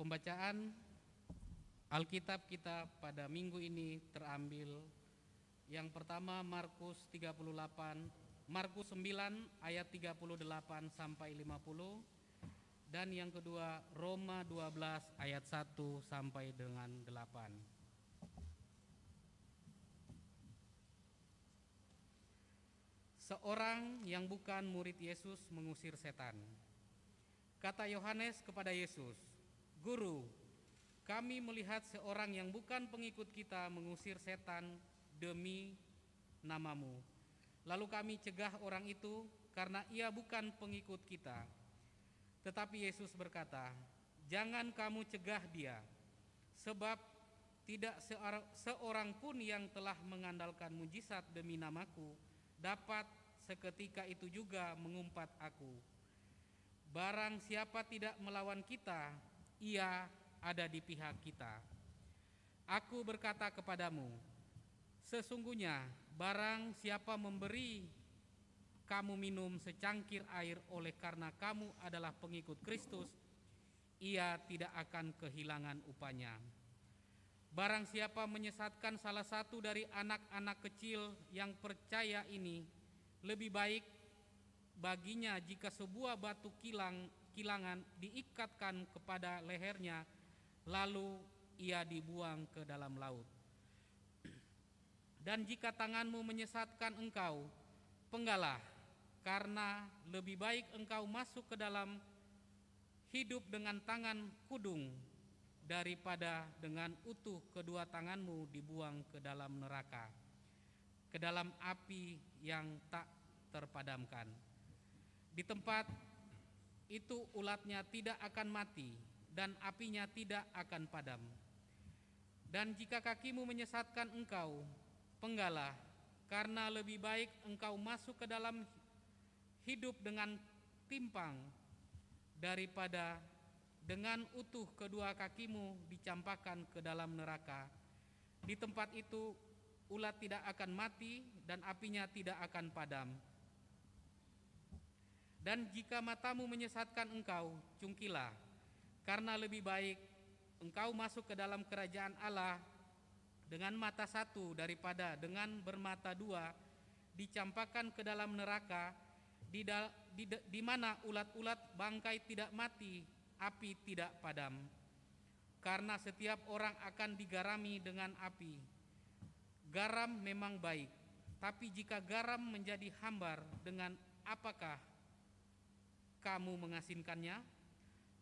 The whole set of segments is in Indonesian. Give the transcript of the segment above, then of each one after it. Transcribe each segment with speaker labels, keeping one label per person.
Speaker 1: Pembacaan Alkitab kita pada minggu ini terambil yang pertama Markus 9 ayat 38 sampai 50, dan yang kedua Roma 12 ayat 1 sampai dengan 8. Seorang yang bukan murid Yesus mengusir setan. Kata Yohanes kepada Yesus, "Guru, kami melihat seorang yang bukan pengikut kita mengusir setan demi namamu. Lalu kami cegah orang itu karena ia bukan pengikut kita." Tetapi Yesus berkata, "Jangan kamu cegah dia, sebab tidak seorang pun yang telah mengandalkan mujizat demi namaku dapat seketika itu juga mengumpat aku. Barang siapa tidak melawan kita, ia ada di pihak kita. Aku berkata kepadamu, sesungguhnya barang siapa memberi kamu minum secangkir air oleh karena kamu adalah pengikut Kristus, ia tidak akan kehilangan upahnya. Barang siapa menyesatkan salah satu dari anak-anak kecil yang percaya ini, lebih baik baginya jika sebuah batu kilangan diikatkan kepada lehernya, lalu ia dibuang ke dalam laut. Dan jika tanganmu menyesatkan engkau, penggalah, karena lebih baik engkau masuk ke dalam hidup dengan tangan kudung daripada dengan utuh kedua tanganmu dibuang ke dalam neraka, ke dalam api yang tak terpadamkan. Di tempat itu ulatnya tidak akan mati dan apinya tidak akan padam. Dan jika kakimu menyesatkan engkau, penggalah, karena lebih baik engkau masuk ke dalam hidup dengan timpang daripada dengan utuh kedua kakimu dicampakkan ke dalam neraka. Di tempat itu ulat tidak akan mati dan apinya tidak akan padam. Dan jika matamu menyesatkan engkau, cungkilah, karena lebih baik engkau masuk ke dalam kerajaan Allah dengan mata satu daripada dengan bermata dua dicampakkan ke dalam neraka, di mana ulat-ulat bangkai tidak mati, api tidak padam. Karena setiap orang akan digarami dengan api. Garam memang baik, tapi jika garam menjadi hambar, dengan apakah kamu mengasinkannya?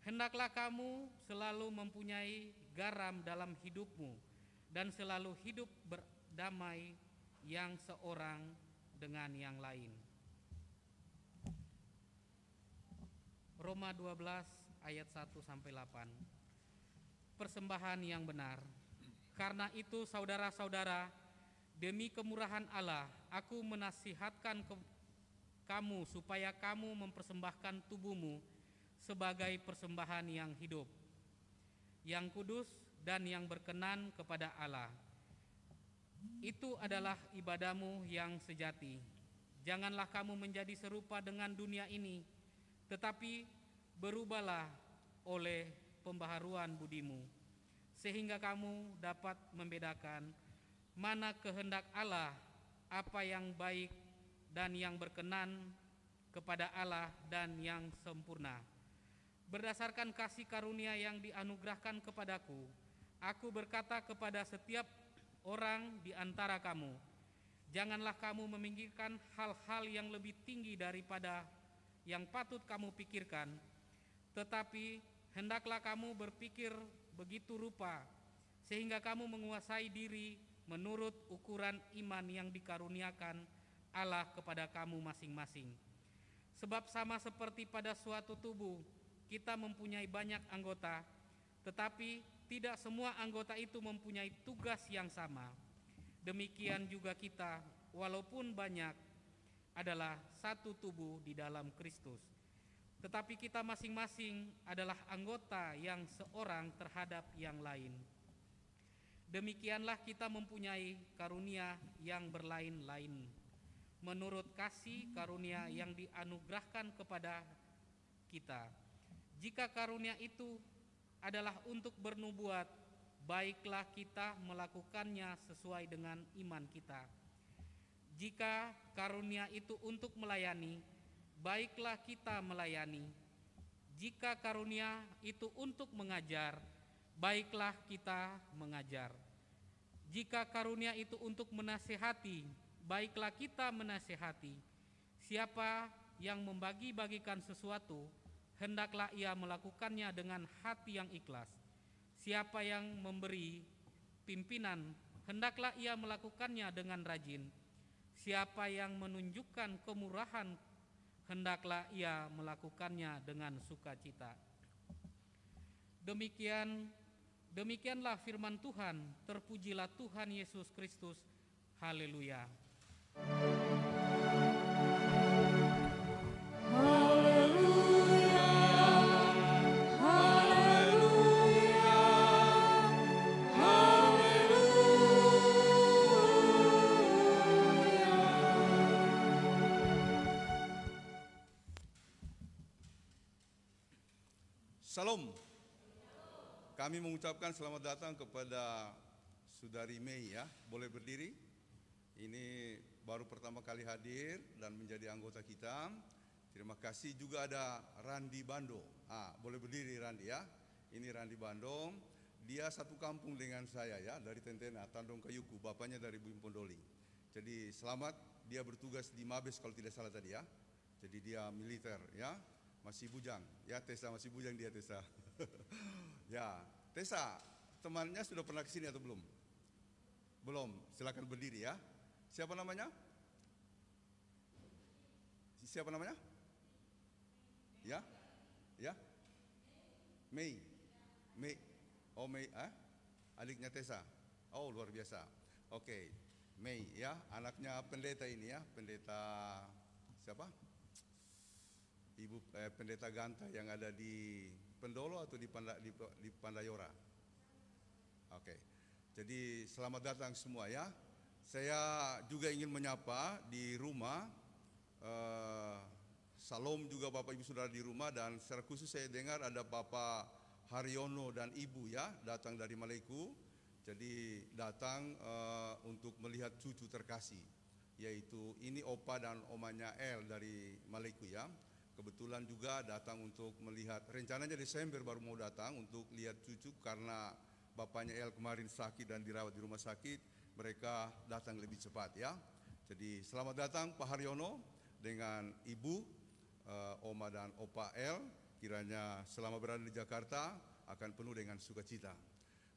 Speaker 1: Hendaklah kamu selalu mempunyai garam dalam hidupmu dan selalu hidup berdamai yang seorang dengan yang lain. Roma 12 ayat 1 sampai 8. Persembahan yang benar. Karena itu saudara-saudara, demi kemurahan Allah, aku menasihatkan kamu supaya kamu mempersembahkan tubuhmu sebagai persembahan yang hidup, yang kudus dan yang berkenan kepada Allah. Itu adalah ibadahmu yang sejati. Janganlah kamu menjadi serupa dengan dunia ini, tetapi berubahlah oleh pembaharuan budimu, sehingga kamu dapat membedakan mana kehendak Allah, apa yang baik dan yang berkenan kepada Allah dan yang sempurna. Berdasarkan kasih karunia yang dianugerahkan kepadaku, aku berkata kepada setiap orang di antara kamu, janganlah kamu memikirkan hal-hal yang lebih tinggi daripada yang patut kamu pikirkan, tetapi hendaklah kamu berpikir begitu rupa, sehingga kamu menguasai diri menurut ukuran iman yang dikaruniakan Allah kepada kamu masing-masing. Sebab sama seperti pada suatu tubuh, kita mempunyai banyak anggota, tetapi tidak semua anggota itu mempunyai tugas yang sama. Demikian juga kita, walaupun banyak, adalah satu tubuh di dalam Kristus. Tetapi kita masing-masing adalah anggota yang seorang terhadap yang lain. Demikianlah kita mempunyai karunia yang berlain-lain, menurut kasih karunia yang dianugerahkan kepada kita. Jika karunia itu adalah untuk bernubuat, baiklah kita melakukannya sesuai dengan iman kita. Jika karunia itu untuk melayani, baiklah kita melayani. Jika karunia itu untuk mengajar, baiklah kita mengajar. Jika karunia itu untuk menasihati, baiklah kita menasihati. Siapa yang membagi-bagikan sesuatu, hendaklah ia melakukannya dengan hati yang ikhlas. Siapa yang memberi pimpinan, hendaklah ia melakukannya dengan rajin. Siapa yang menunjukkan kemurahan, hendaklah ia melakukannya dengan sukacita. Demikianlah firman Tuhan. Terpujilah Tuhan Yesus Kristus. Haleluya.
Speaker 2: Salam. Kami mengucapkan selamat datang kepada Saudari Mei ya. Boleh berdiri? Ini baru pertama kali hadir dan menjadi anggota kita. Terima kasih. Juga ada Randi Bando. Boleh berdiri Randi ya. Ini Randi Bandong. Dia satu kampung dengan saya ya, dari Tentena, Tandong Kayuku. Bapaknya dari Bumi Pondoli. Jadi selamat. Dia bertugas di Mabes kalau tidak salah tadi ya. Jadi dia militer ya. Masih bujang, ya Tessa masih bujang dia Tessa. Ya, Tessa, temannya sudah pernah ke sini atau belum? Belum, silakan berdiri ya. Siapa namanya? Siapa namanya? Ya, ya, Mei, Mei, oh Mei, adiknya Tessa. Oh luar biasa. Oke, Mei ya, anaknya pendeta ini ya, pendeta siapa? Ibu pendeta Ganta yang ada di Pendolo atau di Pandayora. Oke. Jadi selamat datang semua ya. Saya juga ingin menyapa di rumah. Salam juga Bapak Ibu Saudara di rumah, dan secara khusus saya dengar ada Bapak Haryono dan Ibu ya datang dari Maluku. Jadi datang untuk melihat cucu terkasih, yaitu ini opa dan omanya El dari Maluku ya. Kebetulan juga datang untuk melihat, rencananya Desember baru mau datang untuk lihat cucu karena bapaknya El kemarin sakit dan dirawat di rumah sakit. Mereka datang lebih cepat ya. Jadi selamat datang Pak Haryono dengan Ibu, Oma dan Opa El. Kiranya selama berada di Jakarta akan penuh dengan sukacita.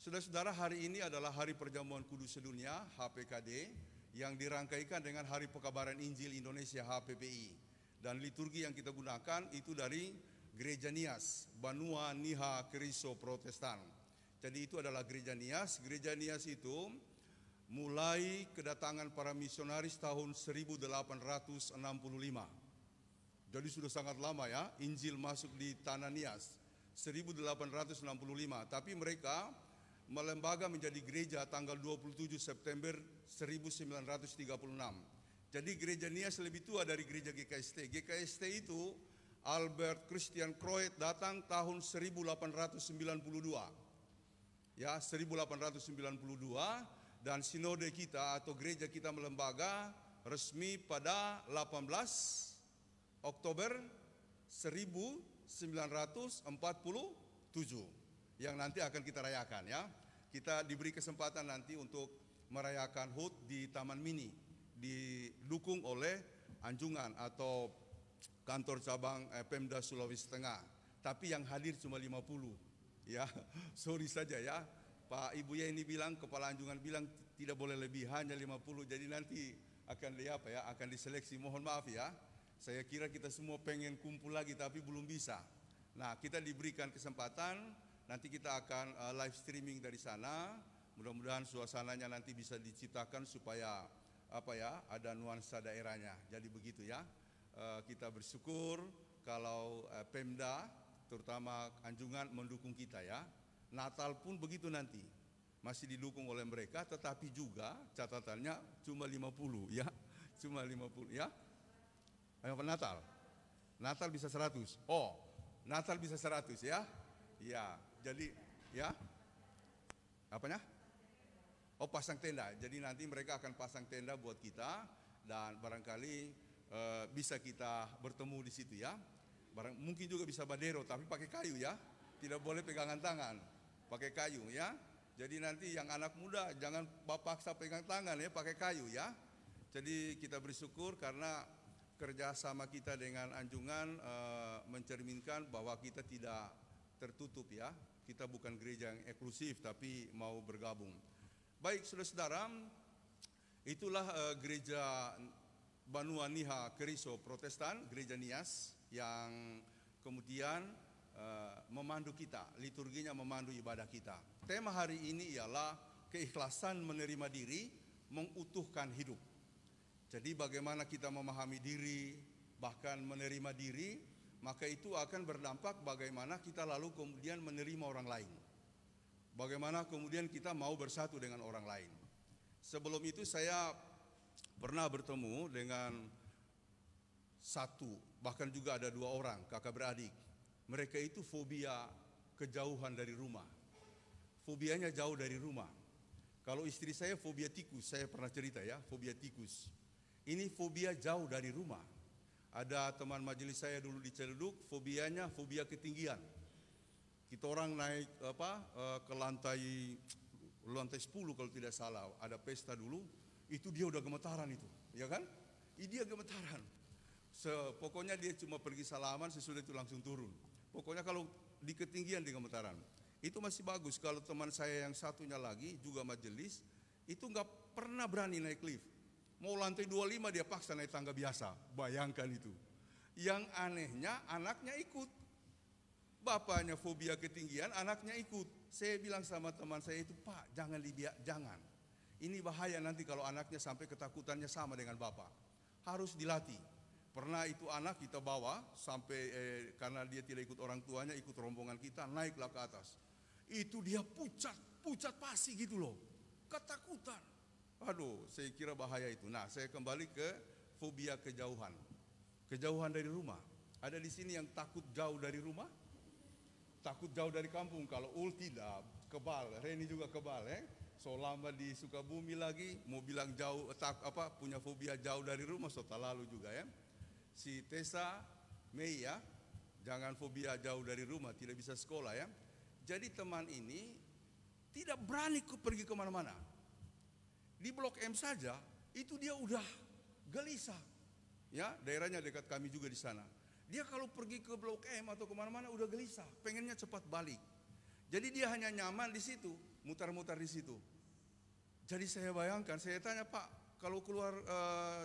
Speaker 2: Saudara-saudara, hari ini adalah Hari Perjamuan Kudus Sedunia HPKD yang dirangkaikan dengan Hari Pekabaran Injil Indonesia HPPI. Dan liturgi yang kita gunakan itu dari Gereja Nias, Banua Niha Keriso Protestan. Jadi itu adalah Gereja Nias. Gereja Nias itu mulai kedatangan para misionaris tahun 1865. Jadi sudah sangat lama ya, Injil masuk di tanah Nias, 1865. Tapi mereka melembaga menjadi gereja tanggal 27 September 1936. Jadi Gereja Nias lebih tua dari Gereja GKST. GKST itu Albert Christian Croet datang tahun 1892. Ya, 1892, dan sinode kita atau gereja kita melembaga resmi pada 18 Oktober 1947 yang nanti akan kita rayakan ya. Kita diberi kesempatan nanti untuk merayakan HUT di Taman Mini, didukung oleh Anjungan atau kantor cabang Pemda Sulawesi Tengah. Tapi yang hadir cuma 50 ya. Sorry saja ya. Pak Ibu ya ini bilang, kepala Anjungan bilang tidak boleh lebih, hanya 50. Jadi nanti akan akan diseleksi. Mohon maaf ya. Saya kira kita semua pengen kumpul lagi tapi belum bisa. Nah, kita diberikan kesempatan, nanti kita akan live streaming dari sana. Mudah-mudahan suasananya nanti bisa diciptakan supaya ada nuansa daerahnya. Jadi begitu ya. Kita bersyukur kalau Pemda terutama Anjungan mendukung kita ya. Natal pun begitu nanti. Masih didukung oleh mereka, tetapi juga catatannya cuma 50 ya. Cuma 50 ya. Natal bisa 100. Oh, Natal bisa 100 ya. Ya. Jadi ya, apanya? Oh, pasang tenda. Jadi nanti mereka akan pasang tenda buat kita dan barangkali bisa kita bertemu di situ ya. Mungkin juga bisa badero tapi pakai kayu ya. Tidak boleh pegangan tangan, pakai kayu ya. Jadi nanti yang anak muda jangan paksa pegang tangan ya, pakai kayu ya. Jadi kita bersyukur karena kerjasama kita dengan Anjungan mencerminkan bahwa kita tidak tertutup ya. Kita bukan gereja yang eksklusif tapi mau bergabung. Baik saudara-saudara, itulah gereja Banua Niha Keriso Protestan, gereja Nias yang kemudian memandu kita, liturginya memandu ibadah kita. Tema hari ini ialah keikhlasan menerima diri, mengutuhkan hidup. Jadi bagaimana kita memahami diri, bahkan menerima diri, maka itu akan berdampak bagaimana kita lalu kemudian menerima orang lain. Bagaimana kemudian kita mau bersatu dengan orang lain. Sebelum itu saya pernah bertemu dengan satu, bahkan juga ada 2 orang, kakak beradik. Mereka itu fobia kejauhan dari rumah. Fobianya jauh dari rumah. Kalau istri saya fobia tikus, saya pernah cerita ya, fobia tikus. Ini fobia jauh dari rumah. Ada teman majelis saya dulu di Ciledug, fobianya fobia ketinggian. Kita orang naik ke lantai 10 kalau tidak salah, ada pesta dulu, itu dia udah gemetaran itu, ya kan? Dia gemetaran. Pokoknya dia cuma pergi salaman, sesudah itu langsung turun. Pokoknya kalau di ketinggian dia gemetaran. Itu masih bagus. Kalau teman saya yang satunya lagi juga majelis, itu nggak pernah berani naik lift. Mau lantai 25 dia paksa naik tangga biasa. Bayangkan itu. Yang anehnya anaknya ikut. Bapaknya fobia ketinggian, anaknya ikut. Saya bilang sama teman saya itu, Pak, jangan. Ini bahaya nanti kalau anaknya sampai ketakutannya sama dengan bapak. Harus dilatih. Pernah itu anak kita bawa sampai karena dia tidak ikut orang tuanya, ikut rombongan kita, naiklah ke atas. Itu dia pucat pasi gitu loh. Ketakutan. Aduh, saya kira bahaya itu. Nah, saya kembali ke fobia kejauhan. Kejauhan dari rumah. Ada di sini yang takut jauh dari rumah? Takut jauh dari kampung. Kalau tidak, kebal. Reni juga kebal So lama di Sukabumi lagi, mau bilang jauh, punya fobia jauh dari rumah, so tak lalu juga ya. Si Tessa, Mei ya, jangan fobia jauh dari rumah, tidak bisa sekolah ya. Jadi teman ini tidak berani pergi kemana-mana. Di Blok M saja, itu dia udah gelisah. Ya, daerahnya dekat kami juga di sana. Dia kalau pergi ke Blok M atau kemana-mana udah gelisah, pengennya cepat balik. Jadi dia hanya nyaman di situ, mutar-mutar di situ. Jadi saya bayangkan, saya tanya, Pak, kalau keluar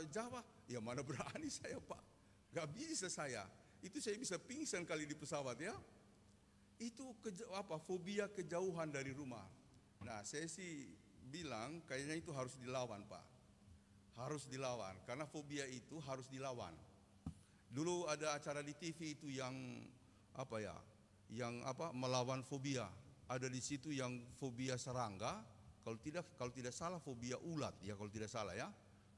Speaker 2: Jawa, ya mana berani saya Pak, gak bisa saya. Itu saya bisa pingsan kali di pesawat ya. Itu fobia kejauhan dari rumah. Nah, saya sih bilang kayaknya itu harus dilawan Pak. Harus dilawan, karena fobia itu harus dilawan. Dulu ada acara di TV itu yang melawan fobia. Ada di situ yang fobia serangga, kalau tidak salah fobia ulat ya, kalau tidak salah ya.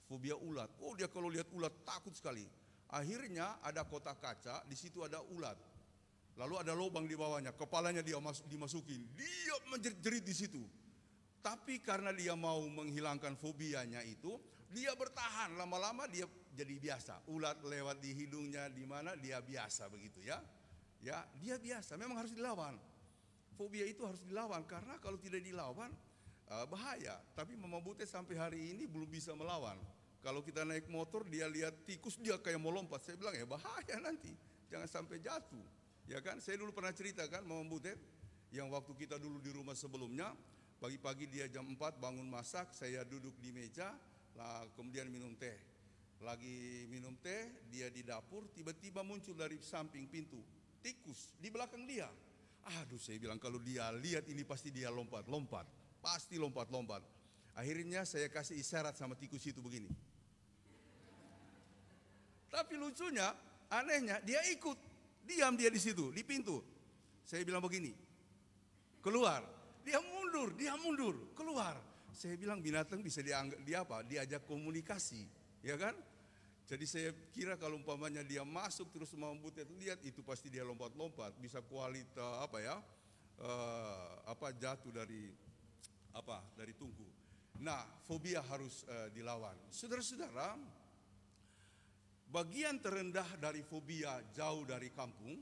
Speaker 2: Fobia ulat. Oh, dia kalau lihat ulat takut sekali. Akhirnya ada kotak kaca, di situ ada ulat. Lalu ada lubang di bawahnya, kepalanya dia dimasukin. Dia menjerit di situ. Tapi karena dia mau menghilangkan fobianya itu, dia bertahan. Lama-lama dia jadi biasa. Ulat lewat di hidungnya, di mana dia biasa begitu ya. Ya, dia biasa. Memang harus dilawan. Fobia itu harus dilawan karena kalau tidak dilawan bahaya. Tapi Mama Bute sampai hari ini belum bisa melawan. Kalau kita naik motor dia lihat tikus dia kayak mau lompat. Saya bilang ya bahaya nanti. Jangan sampai jatuh. Ya kan? Saya dulu pernah cerita kan Mama Bute yang waktu kita dulu di rumah sebelumnya. Pagi-pagi dia jam 4 bangun masak, saya duduk di meja, kemudian minum teh. Lagi minum teh, dia di dapur, tiba-tiba muncul dari samping pintu, tikus di belakang dia. Aduh, saya bilang kalau dia lihat ini pasti dia lompat, pasti lompat. Akhirnya saya kasih isyarat sama tikus itu begini. Tapi lucunya, anehnya dia ikut, diam dia di situ, di pintu. Saya bilang begini, keluar. Dia mundur, keluar. Saya bilang binatang bisa diajak komunikasi, ya kan? Jadi saya kira kalau umpamanya dia masuk terus mau Butet lihat itu pasti dia lompat-lompat, bisa kualitas jatuh dari tungku. Nah, fobia harus dilawan. Saudara-saudara, bagian terendah dari fobia jauh dari kampung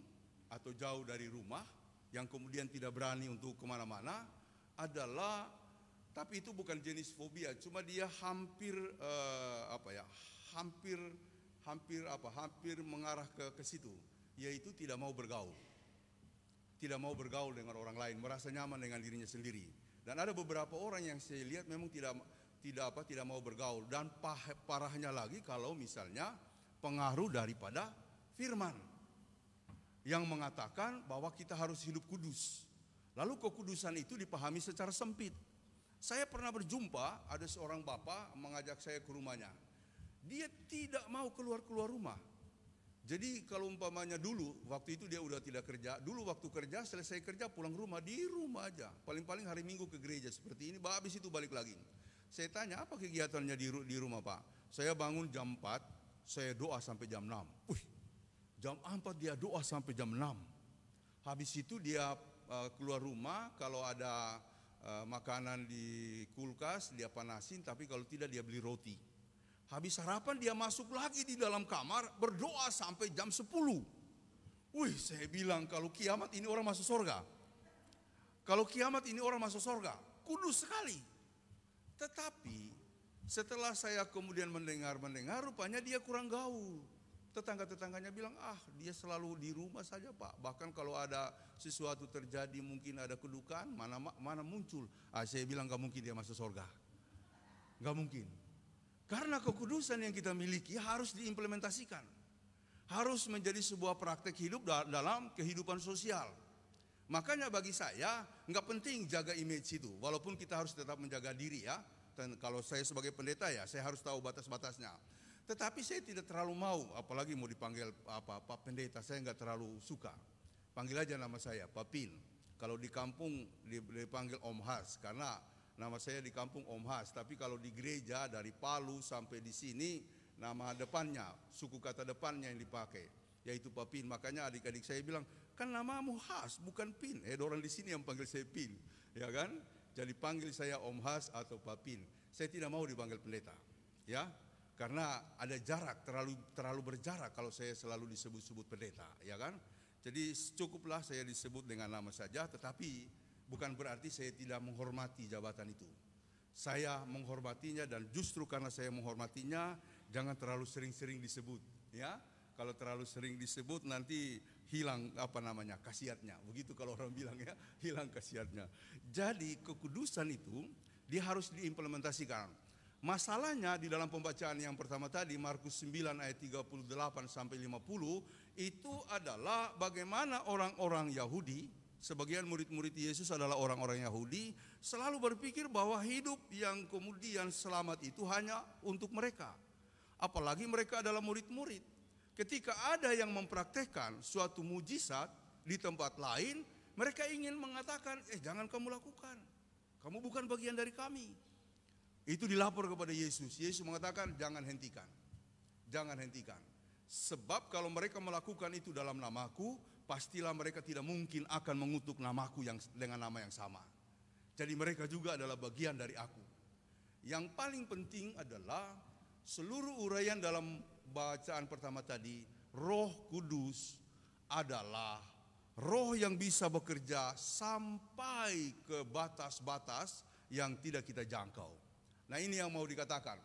Speaker 2: atau jauh dari rumah, yang kemudian tidak berani untuk kemana-mana adalah, tapi itu bukan jenis fobia, cuma dia hampir mengarah ke situ, yaitu tidak mau bergaul. Tidak mau bergaul dengan orang lain, merasa nyaman dengan dirinya sendiri. Dan ada beberapa orang yang saya lihat memang tidak mau bergaul. Dan parahnya lagi kalau misalnya pengaruh daripada firman yang mengatakan bahwa kita harus hidup kudus. Lalu kekudusan itu dipahami secara sempit. Saya pernah berjumpa, ada seorang bapak mengajak saya ke rumahnya. Dia tidak mau keluar rumah. Jadi kalau umpamanya dulu, waktu itu dia udah tidak kerja. Dulu waktu kerja, selesai kerja pulang rumah, di rumah aja. Paling-paling hari Minggu ke gereja seperti ini, habis itu balik lagi. Saya tanya, apa kegiatannya di rumah Pak? Saya bangun jam 4, saya doa sampai jam 6. Jam 4 dia doa sampai jam 6. Habis itu dia keluar rumah, kalau ada makanan di kulkas dia panasin, tapi kalau tidak dia beli roti. Habis sarapan dia masuk lagi di dalam kamar berdoa sampai jam 10. Saya bilang kalau kiamat ini orang masuk surga. Kalau kiamat ini orang masuk surga, kudus sekali. Tetapi setelah saya kemudian mendengar, rupanya dia kurang gaul. Tetangga-tetangganya bilang, dia selalu di rumah saja Pak. Bahkan kalau ada sesuatu terjadi, mungkin ada kedukaan, mana muncul. Saya bilang gak mungkin dia masuk surga. Gak mungkin. Karena kekudusan yang kita miliki harus diimplementasikan. Harus menjadi sebuah praktek hidup dalam kehidupan sosial. Makanya bagi saya, gak penting jaga image itu. Walaupun kita harus tetap menjaga diri ya. Dan kalau saya sebagai pendeta ya, saya harus tahu batas-batasnya. Tetapi saya tidak terlalu mau, apalagi mau dipanggil Pak Pendeta, saya nggak terlalu suka. Panggil aja nama saya, Pak Pin. Kalau di kampung dipanggil Om Has, karena nama saya di kampung Om Has. Tapi kalau di gereja dari Palu sampai di sini, nama depannya, suku kata depannya yang dipakai, yaitu Pak Pin. Makanya adik-adik saya bilang, kan namamu Has, bukan Pin. Orang di sini yang panggil saya Pin, ya kan? Jadi panggil saya Om Has atau Pak Pin. Saya tidak mau dipanggil pendeta, ya. Karena ada jarak, terlalu berjarak kalau saya selalu disebut-sebut pendeta, ya kan? Jadi cukuplah saya disebut dengan nama saja, tetapi bukan berarti saya tidak menghormati jabatan itu. Saya menghormatinya, dan justru karena saya menghormatinya, jangan terlalu sering-sering disebut, ya. Kalau terlalu sering disebut nanti hilang khasiatnya. Begitu kalau orang bilang ya, hilang khasiatnya. Jadi kekudusan itu dia harus diimplementasikan. Masalahnya di dalam pembacaan yang pertama tadi, Markus 9 ayat 38 sampai 50, itu adalah bagaimana orang-orang Yahudi, sebagian murid-murid Yesus adalah orang-orang Yahudi, selalu berpikir bahwa hidup yang kemudian selamat itu hanya untuk mereka. Apalagi mereka adalah murid-murid. Ketika ada yang mempraktekkan suatu mujizat di tempat lain, mereka ingin mengatakan, jangan kamu lakukan, kamu bukan bagian dari kami. Itu dilapor kepada Yesus. Yesus mengatakan, jangan hentikan. Jangan hentikan. Sebab kalau mereka melakukan itu dalam namaku, pastilah mereka tidak mungkin akan mengutuk namaku yang dengan nama yang sama. Jadi mereka juga adalah bagian dari aku. Yang paling penting adalah seluruh uraian dalam bacaan pertama tadi, Roh Kudus adalah roh yang bisa bekerja sampai ke batas-batas yang tidak kita jangkau. Nah, ini yang mau dikatakan.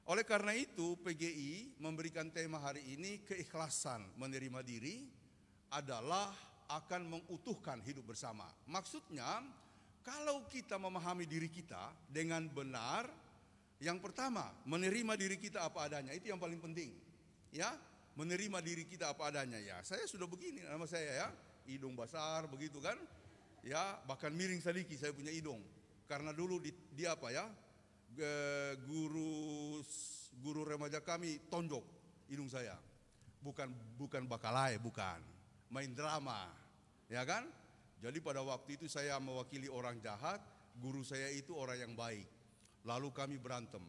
Speaker 2: Oleh karena itu PGI memberikan tema hari ini, keikhlasan menerima diri adalah akan mengutuhkan hidup bersama. Maksudnya kalau kita memahami diri kita dengan benar, yang pertama menerima diri kita apa adanya, itu yang paling penting. Ya, menerima diri kita apa adanya. Ya, saya sudah begini nama saya ya, hidung besar begitu kan. Ya, bahkan miring sedikit saya punya hidung. Karena dulu dia guru remaja kami tonjok hidung saya. Bukan bakalai, bukan. Main drama, ya kan? Jadi pada waktu itu saya mewakili orang jahat, guru saya itu orang yang baik. Lalu kami berantem.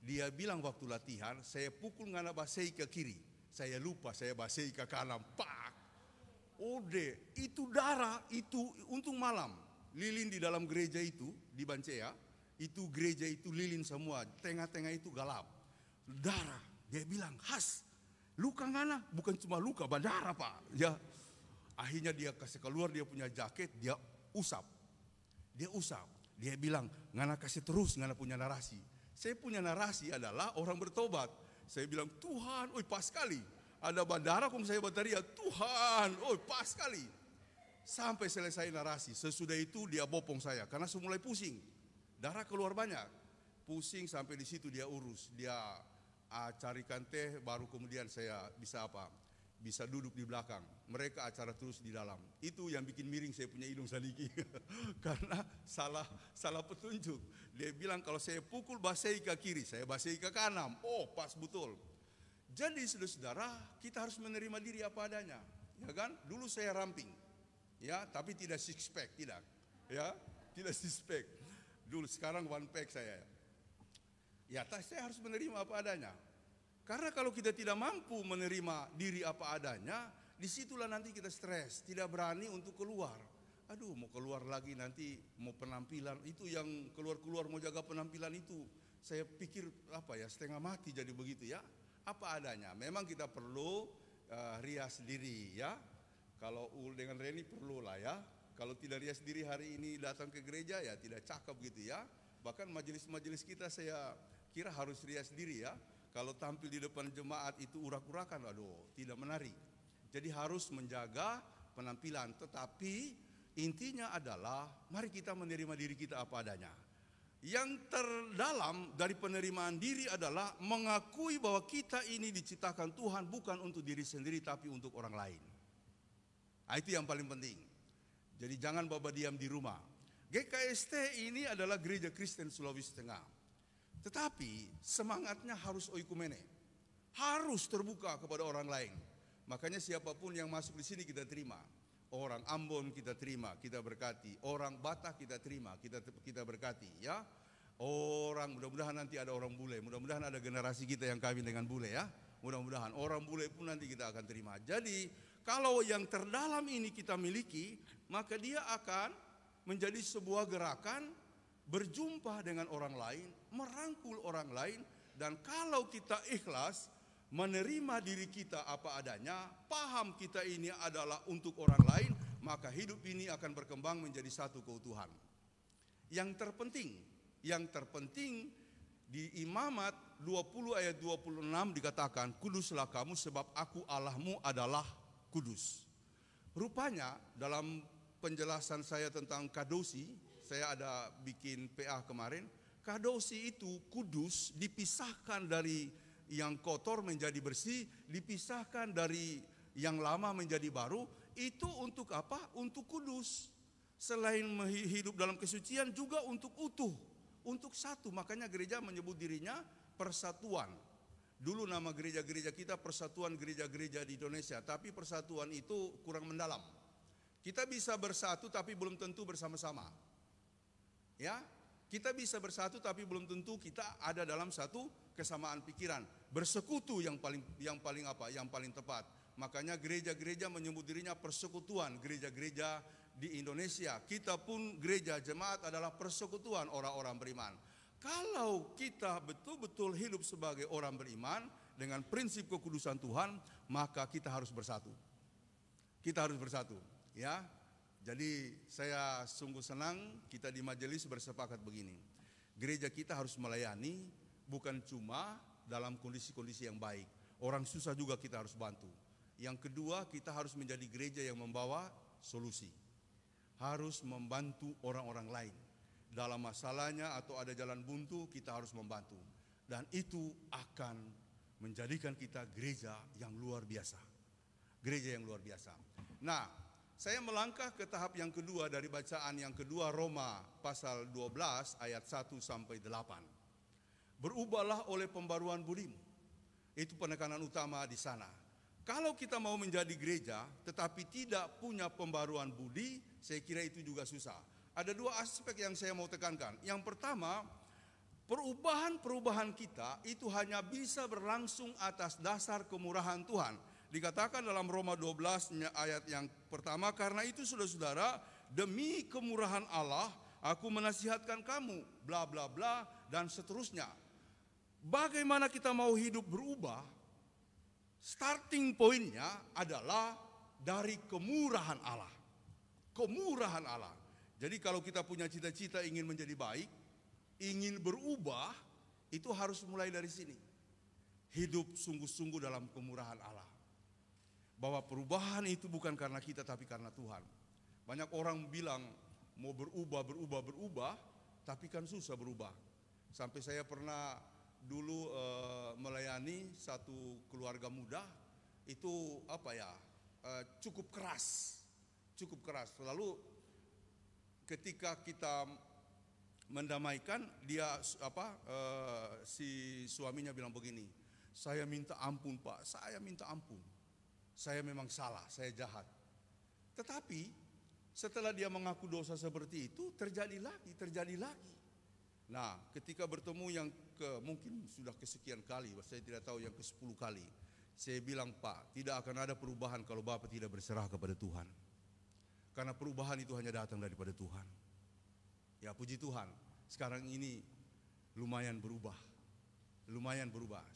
Speaker 2: Dia bilang waktu latihan, saya pukul ngana basei ke kiri. Saya lupa, saya basei ke kanan. Pak! Ode, itu darah, itu untuk malam. Lilin di dalam gereja itu, di Bancea, itu gereja itu lilin semua, tengah-tengah itu gelap. Darah, dia bilang, "Has, luka ngana?" Bukan cuma luka, berdarah Pak. Ya, akhirnya dia kasih keluar dia punya jaket, dia usap. Dia bilang, "Ngana kasih terus, ngana punya narasi." Saya punya narasi adalah orang bertobat. Saya bilang, "Tuhan, oi pas sekali. Ada bandara kong saya bataria, Tuhan, oi pas sekali." Sampai selesai narasi. Sesudah itu dia bopong saya karena saya mulai pusing. Darah keluar banyak. Pusing sampai di situ dia urus. Dia carikan teh, baru kemudian saya bisa bisa duduk di belakang. Mereka acara terus di dalam. Itu yang bikin miring saya punya hidung sadiki. Karena salah petunjuk. Dia bilang kalau saya pukul basei ke kiri, saya basei ke kanan. Oh, pas betul. Jadi saudara-saudara, kita harus menerima diri apa adanya. Ya kan? Dulu saya ramping. Ya, tapi tidak six pack, tidak. Ya, tidak six pack. Dulu sekarang one pack saya. Ya, saya harus menerima apa adanya. Karena kalau kita tidak mampu menerima diri apa adanya, disitulah nanti kita stres, tidak berani untuk keluar. Aduh, mau keluar lagi nanti mau penampilan, itu yang keluar-keluar mau jaga penampilan itu. Saya pikir setengah mati jadi begitu ya. Apa adanya. Memang kita perlu rias diri ya. Kalau Ul dengan Reni perlu lah ya. Kalau tidak rias diri hari ini datang ke gereja ya tidak cakep gitu ya. Bahkan majelis-majelis kita saya kira harus rias diri ya. Kalau tampil di depan jemaat itu urak-urakan, aduh tidak menarik. Jadi harus menjaga penampilan. Tetapi intinya adalah mari kita menerima diri kita apa adanya. Yang terdalam dari penerimaan diri adalah mengakui bahwa kita ini diciptakan Tuhan bukan untuk diri sendiri tapi untuk orang lain. Nah, itu yang paling penting. Jadi jangan bawa diam di rumah. GKST ini adalah Gereja Kristen Sulawesi Tengah. Tetapi semangatnya harus oikumene. Harus terbuka kepada orang lain. Makanya siapapun yang masuk di sini kita terima. Orang Ambon kita terima, kita berkati. Orang Batak kita terima, kita berkati ya. Orang, mudah-mudahan nanti ada orang bule, mudah-mudahan ada generasi kita yang kawin dengan bule ya. Mudah-mudahan orang bule pun nanti kita akan terima. Jadi kalau yang terdalam ini kita miliki, maka dia akan menjadi sebuah gerakan berjumpa dengan orang lain, merangkul orang lain. Dan kalau kita ikhlas menerima diri kita apa adanya, paham kita ini adalah untuk orang lain, maka hidup ini akan berkembang menjadi satu keutuhan. Yang terpenting di Imamat 20 ayat 26 dikatakan, "Kuduslah kamu sebab aku Allahmu adalah kudus." Rupanya dalam penjelasan saya tentang kadosi, saya ada bikin PA kemarin, kadosi itu kudus, dipisahkan dari yang kotor menjadi bersih, dipisahkan dari yang lama menjadi baru. Itu untuk apa? Untuk kudus. Selain hidup dalam kesucian juga untuk utuh, untuk satu. Makanya gereja menyebut dirinya persatuan. Dulu nama gereja-gereja kita Persatuan Gereja-Gereja di Indonesia, tapi persatuan itu kurang mendalam. Kita bisa bersatu tapi belum tentu bersama-sama. Ya, kita bisa bersatu tapi belum tentu kita ada dalam satu kesamaan pikiran. Bersekutu yang paling tepat. Makanya gereja-gereja menyebut dirinya persekutuan gereja-gereja di Indonesia. Kita pun gereja jemaat adalah persekutuan orang-orang beriman. Kalau kita betul-betul hidup sebagai orang beriman dengan prinsip kekudusan Tuhan, maka kita harus bersatu. Kita harus bersatu, ya. Jadi saya sungguh senang kita di majelis bersepakat begini. Gereja kita harus melayani bukan cuma dalam kondisi-kondisi yang baik. Orang susah juga kita harus bantu. Yang kedua, kita harus menjadi gereja yang membawa solusi. Harus membantu orang-orang lain. Dalam masalahnya atau ada jalan buntu, kita harus membantu. Dan itu akan menjadikan kita gereja yang luar biasa. Gereja yang luar biasa. Nah, saya melangkah ke tahap yang kedua dari bacaan yang kedua, Roma pasal 12 ayat 1 sampai 8. Berubahlah oleh pembaruan budimu. Itu penekanan utama di sana. Kalau kita mau menjadi gereja tetapi tidak punya pembaruan budi, saya kira itu juga susah. Ada dua aspek yang saya mau tekankan. Yang pertama, perubahan-perubahan kita itu hanya bisa berlangsung atas dasar kemurahan Tuhan. dikatakan dalam Roma 12 ayat yang pertama, karena itu saudara-saudara, demi kemurahan Allah aku menasihatkan kamu, bla bla bla dan seterusnya. Bagaimana kita mau hidup berubah? Starting pointnya adalah dari kemurahan Allah. Kemurahan Allah. Jadi kalau kita punya cita-cita ingin menjadi baik, ingin berubah, itu harus mulai dari sini. Hidup sungguh-sungguh dalam kemurahan Allah. Bahwa perubahan itu bukan karena kita tapi karena Tuhan. Banyak orang bilang mau berubah, tapi kan susah berubah. Sampai saya pernah dulu melayani satu keluarga muda, itu cukup keras. Lalu ketika kita mendamaikan, dia si suaminya bilang begini, saya minta ampun Pak, saya minta ampun. Saya memang salah, saya jahat. Tetapi setelah dia mengaku dosa seperti itu, terjadi lagi. Nah, ketika bertemu yang mungkin sudah kesekian kali, saya tidak tahu yang ke-10 kali, saya bilang, Pak, tidak akan ada perubahan kalau Bapak tidak berserah kepada Tuhan. Karena perubahan itu hanya datang daripada Tuhan. Ya, puji Tuhan, sekarang ini lumayan berubah.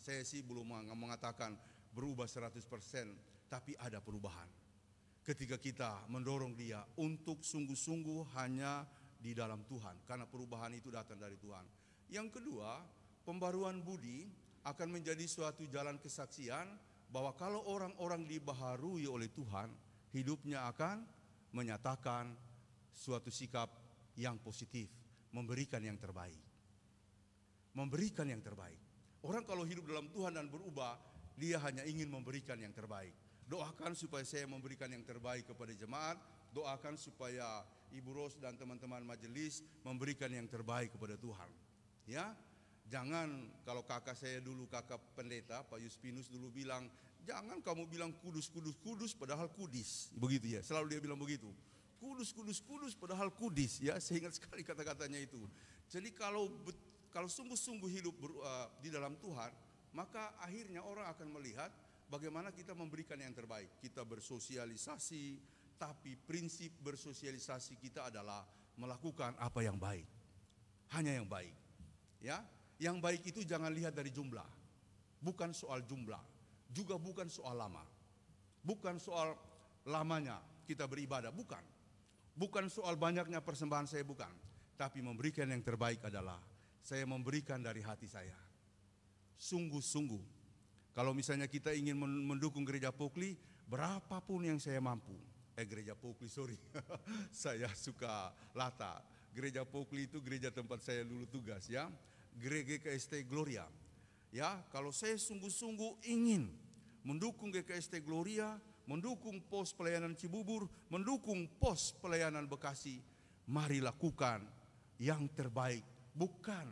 Speaker 2: Saya sih belum mengatakan berubah 100%, tapi ada perubahan. Ketika kita mendorong dia untuk sungguh-sungguh hanya di dalam Tuhan, karena perubahan itu datang dari Tuhan. Yang kedua, pembaruan budi akan menjadi suatu jalan kesaksian bahwa kalau orang-orang dibaharui oleh Tuhan, hidupnya akan menyatakan suatu sikap yang positif, memberikan yang terbaik. Orang kalau hidup dalam Tuhan dan berubah, dia hanya ingin memberikan yang terbaik. Doakan supaya saya memberikan yang terbaik kepada jemaat. Doakan supaya Ibu Ros dan teman-teman majelis memberikan yang terbaik kepada Tuhan. Ya, jangan kalau kakak saya dulu, kakak pendeta Pak Yuspinus dulu bilang, jangan kamu bilang kudus padahal kudis. Begitu ya, selalu dia bilang begitu. Kudus padahal kudis, ya, saya ingat sekali kata-katanya itu. Jadi kalau sungguh-sungguh hidup di dalam Tuhan, maka akhirnya orang akan melihat bagaimana kita memberikan yang terbaik. Kita bersosialisasi, tapi prinsip bersosialisasi kita adalah melakukan apa yang baik. Hanya yang baik. Ya, yang baik itu jangan lihat dari jumlah. Bukan soal jumlah, juga bukan soal lama. Bukan soal lamanya kita beribadah, bukan. Bukan soal banyaknya persembahan saya, bukan. Tapi memberikan yang terbaik adalah saya memberikan dari hati saya. Sungguh-sungguh. Kalau misalnya kita ingin mendukung gereja Pokli, berapapun yang saya mampu. Gereja Pokli, sorry. Saya suka lata. Gereja Pokli itu gereja tempat saya dulu tugas, ya. Gereja GKST Gloria. Ya, kalau saya sungguh-sungguh ingin mendukung GKST Gloria, mendukung pos pelayanan Cibubur, mendukung pos pelayanan Bekasi, mari lakukan yang terbaik. Bukan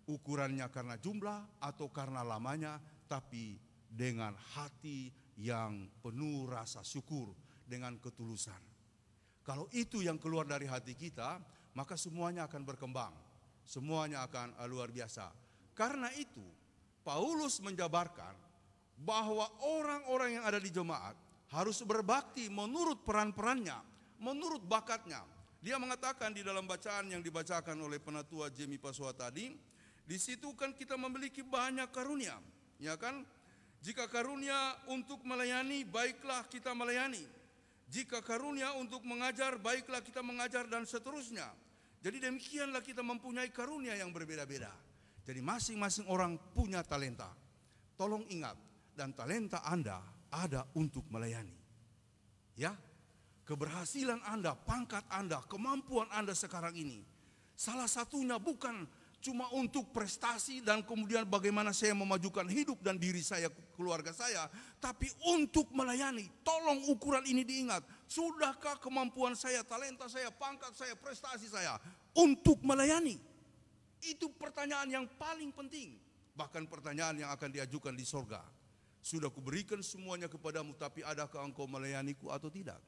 Speaker 2: ukurannya karena jumlah atau karena lamanya, tapi dengan hati yang penuh rasa syukur, dengan ketulusan. Kalau itu yang keluar dari hati kita, maka semuanya akan berkembang. Semuanya akan luar biasa. Karena itu, Paulus menjabarkan bahwa orang-orang yang ada di jemaat harus berbakti menurut peran-perannya, menurut bakatnya. Dia mengatakan di dalam bacaan yang dibacakan oleh penatua Jemi Paswa tadi, di situ kan kita memiliki banyak karunia, ya kan? Jika karunia untuk melayani, baiklah kita melayani. Jika karunia untuk mengajar, baiklah kita mengajar, dan seterusnya. Jadi demikianlah kita mempunyai karunia yang berbeda-beda. Jadi masing-masing orang punya talenta. Tolong ingat, dan talenta Anda ada untuk melayani. Ya, keberhasilan Anda, pangkat Anda, kemampuan Anda sekarang ini, salah satunya bukan cuma untuk prestasi dan kemudian bagaimana saya memajukan hidup dan diri saya, keluarga saya, tapi untuk melayani. Tolong ukuran ini diingat. Sudahkah kemampuan saya, talenta saya, pangkat saya, prestasi saya untuk melayani? Itu pertanyaan yang paling penting. Bahkan pertanyaan yang akan diajukan di sorga. Sudah kuberikan semuanya kepadamu, tapi adakah engkau melayaniku atau tidak?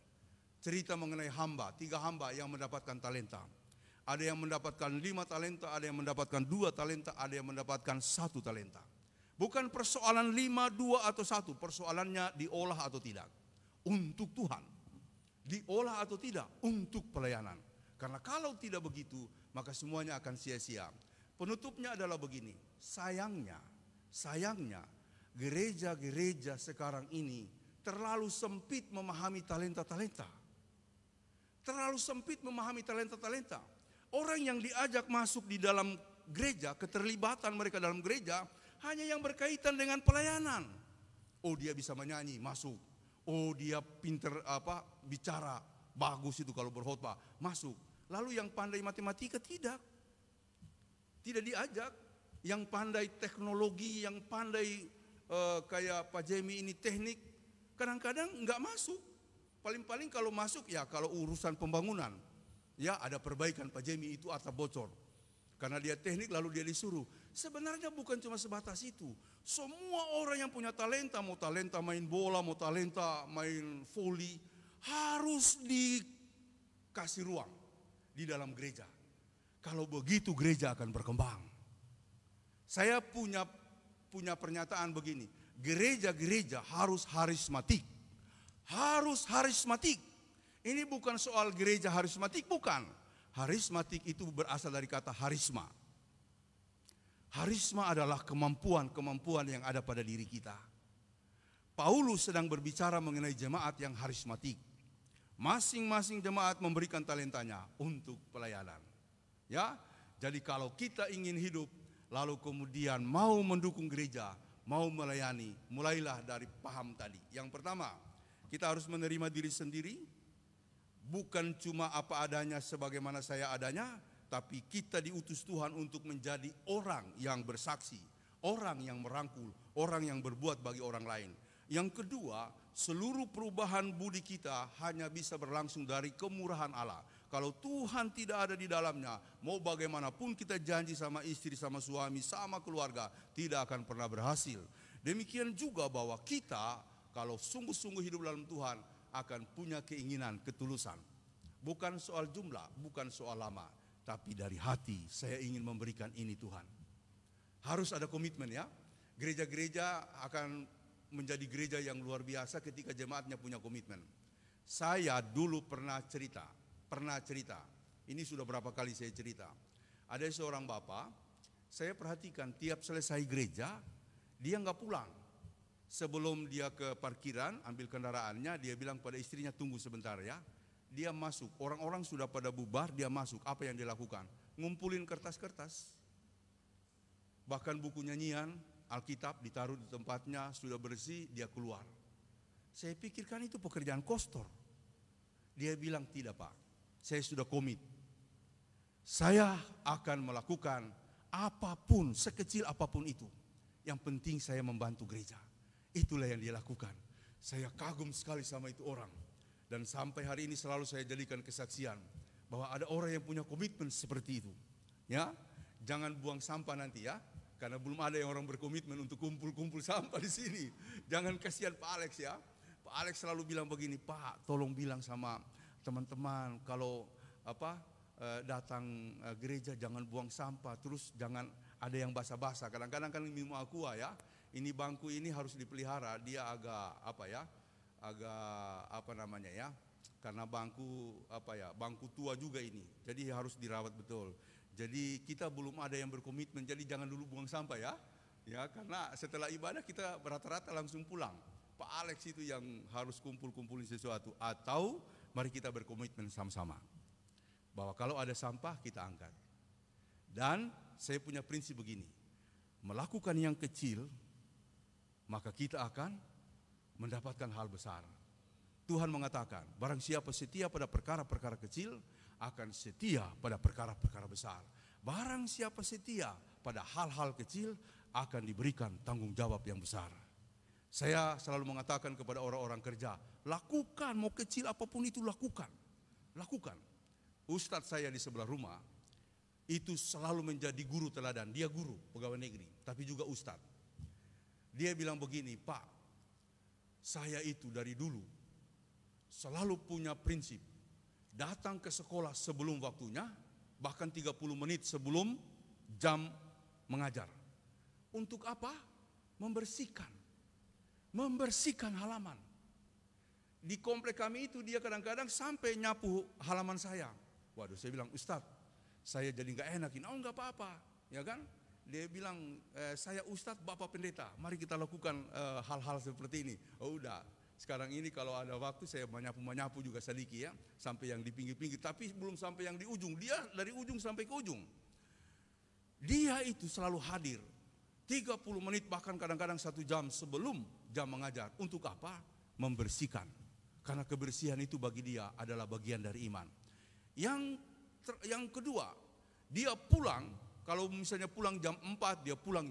Speaker 2: Cerita mengenai hamba, 3 hamba yang mendapatkan talenta. Ada yang mendapatkan 5 talenta, ada yang mendapatkan 2 talenta, ada yang mendapatkan 1 talenta. Bukan persoalan 5, 2 atau 1, persoalannya diolah atau tidak. Untuk Tuhan. Diolah atau tidak untuk pelayanan. Karena kalau tidak begitu, maka semuanya akan sia-sia. Penutupnya adalah begini, sayangnya gereja-gereja sekarang ini terlalu sempit memahami talenta-talenta. Terlalu sempit memahami talenta-talenta. Orang yang diajak masuk di dalam gereja, keterlibatan mereka dalam gereja, hanya yang berkaitan dengan pelayanan. Oh, dia bisa menyanyi, masuk. Oh, dia pinter bicara, bagus itu kalau berkhotbah, masuk. Lalu yang pandai matematika tidak diajak. Yang pandai teknologi, yang pandai kayak Pak Jemi ini teknik, kadang-kadang nggak masuk. Paling-paling kalau masuk ya kalau urusan pembangunan, ya ada perbaikan Pak Jemi itu atap bocor. Karena dia teknik lalu dia disuruh. Sebenarnya bukan cuma sebatas itu. Semua orang yang punya talenta, mau talenta main bola, mau talenta main voli, harus dikasih ruang di dalam gereja. Kalau begitu gereja akan berkembang. Saya punya pernyataan begini, gereja-gereja harus harismatik. Harus harismatik. Ini bukan soal gereja harismatik, bukan. Harismatik itu berasal dari kata harisma. Harisma adalah kemampuan-kemampuan yang ada pada diri kita. Paulus sedang berbicara mengenai jemaat yang harismatik. Masing-masing jemaat memberikan talentanya untuk pelayanan. Ya, jadi kalau kita ingin hidup, lalu kemudian mau mendukung gereja, mau melayani, mulailah dari paham tadi. Yang pertama, kita harus menerima diri sendiri, bukan cuma apa adanya sebagaimana saya adanya, tapi kita diutus Tuhan untuk menjadi orang yang bersaksi, orang yang merangkul, orang yang berbuat bagi orang lain. Yang kedua, seluruh perubahan budi kita hanya bisa berlangsung dari kemurahan Allah. Kalau Tuhan tidak ada di dalamnya, mau bagaimanapun kita janji sama istri, sama suami, sama keluarga, tidak akan pernah berhasil. Demikian juga bahwa kita, kalau sungguh-sungguh hidup dalam Tuhan, akan punya keinginan, ketulusan. Bukan soal jumlah, bukan soal lama, tapi dari hati saya ingin memberikan ini Tuhan. Harus ada komitmen ya. Gereja-gereja akan menjadi gereja yang luar biasa ketika jemaatnya punya komitmen. Saya dulu pernah cerita, ini sudah berapa kali saya cerita. Ada seorang bapak, saya perhatikan tiap selesai gereja, dia nggak pulang. Sebelum dia ke parkiran, ambil kendaraannya, dia bilang pada istrinya, tunggu sebentar ya. Dia masuk, orang-orang sudah pada bubar, dia masuk. Apa yang dia lakukan? Ngumpulin kertas-kertas. Bahkan buku nyanyian, Alkitab ditaruh di tempatnya, sudah bersih, dia keluar. Saya pikirkan itu pekerjaan kostor. Dia bilang, tidak Pak, saya sudah komit. Saya akan melakukan apapun, sekecil apapun itu. Yang penting saya membantu gereja. Itulah yang dia lakukan. Saya kagum sekali sama itu orang. Dan sampai hari ini selalu saya jadikan kesaksian bahwa ada orang yang punya komitmen seperti itu. Ya, jangan buang sampah nanti ya, karena belum ada yang orang berkomitmen untuk kumpul-kumpul sampah di sini. Jangan kasihan Pak Alex ya. Pak Alex selalu bilang begini, Pak, tolong bilang sama teman-teman kalau datang gereja jangan buang sampah, terus jangan ada yang basah-basah. Kadang-kadang kan minum aqua ya. Ini bangku ini harus dipelihara, dia agak karena bangku tua juga ini, jadi harus dirawat betul. Jadi kita belum ada yang berkomitmen, jadi jangan dulu buang sampah ya, karena setelah ibadah kita rata-rata langsung pulang. Pak Alex itu yang harus kumpul-kumpulin sesuatu, atau mari kita berkomitmen sama-sama bahwa kalau ada sampah kita angkat. Dan saya punya prinsip begini, melakukan yang kecil, maka kita akan mendapatkan hal besar. Tuhan mengatakan, barang siapa setia pada perkara-perkara kecil, akan setia pada perkara-perkara besar. Barang siapa setia pada hal-hal kecil, akan diberikan tanggung jawab yang besar. Saya selalu mengatakan kepada orang-orang kerja, lakukan, mau kecil apapun itu lakukan. Lakukan. Ustadz saya di sebelah rumah, itu selalu menjadi guru teladan. Dia guru, pegawai negeri, tapi juga ustadz. Dia bilang begini, Pak, saya itu dari dulu selalu punya prinsip, datang ke sekolah sebelum waktunya, bahkan 30 menit sebelum jam mengajar. Untuk apa? membersihkan halaman. Di komplek kami itu dia kadang-kadang sampai nyapu halaman saya. Waduh, saya bilang, Ustadz, saya jadi nggak enak. Oh, nggak apa-apa, ya kan? Dia bilang, saya Ustadz, Bapak Pendeta, mari kita lakukan hal-hal seperti ini. Oh, udah. Sekarang ini kalau ada waktu saya menyapu juga sedikit ya, sampai yang di pinggir-pinggir. Tapi belum sampai yang di ujung. Dia dari ujung sampai ke ujung. Dia itu selalu hadir. 30 menit bahkan kadang-kadang 1 jam sebelum jam mengajar. Untuk apa? Membersihkan. Karena kebersihan itu bagi dia adalah bagian dari iman. Yang kedua, dia pulang, kalau misalnya pulang jam 4, dia pulang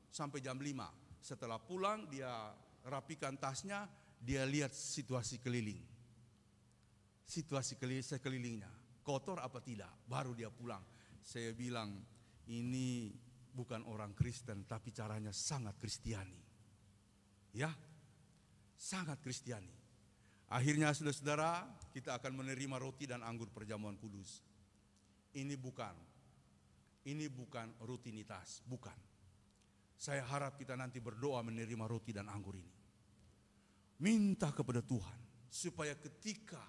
Speaker 2: sampai jam 5. Setelah pulang dia rapikan tasnya, dia lihat situasi keliling. Situasi sekelilingnya, kotor apa tidak, baru dia pulang. Saya bilang, ini bukan orang Kristen, tapi caranya sangat Kristiani. Ya, sangat Kristiani. Akhirnya saudara-saudara, kita akan menerima roti dan anggur perjamuan kudus. Ini bukan rutinitas, bukan. Saya harap kita nanti berdoa menerima roti dan anggur ini. Minta kepada Tuhan, supaya ketika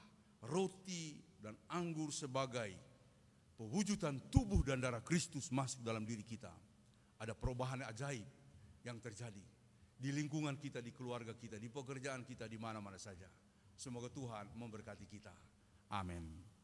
Speaker 2: roti dan anggur sebagai pewujudan tubuh dan darah Kristus masuk dalam diri kita, ada perubahan ajaib yang terjadi di lingkungan kita, di keluarga kita, di pekerjaan kita, di mana-mana saja. Semoga Tuhan memberkati kita. Amin.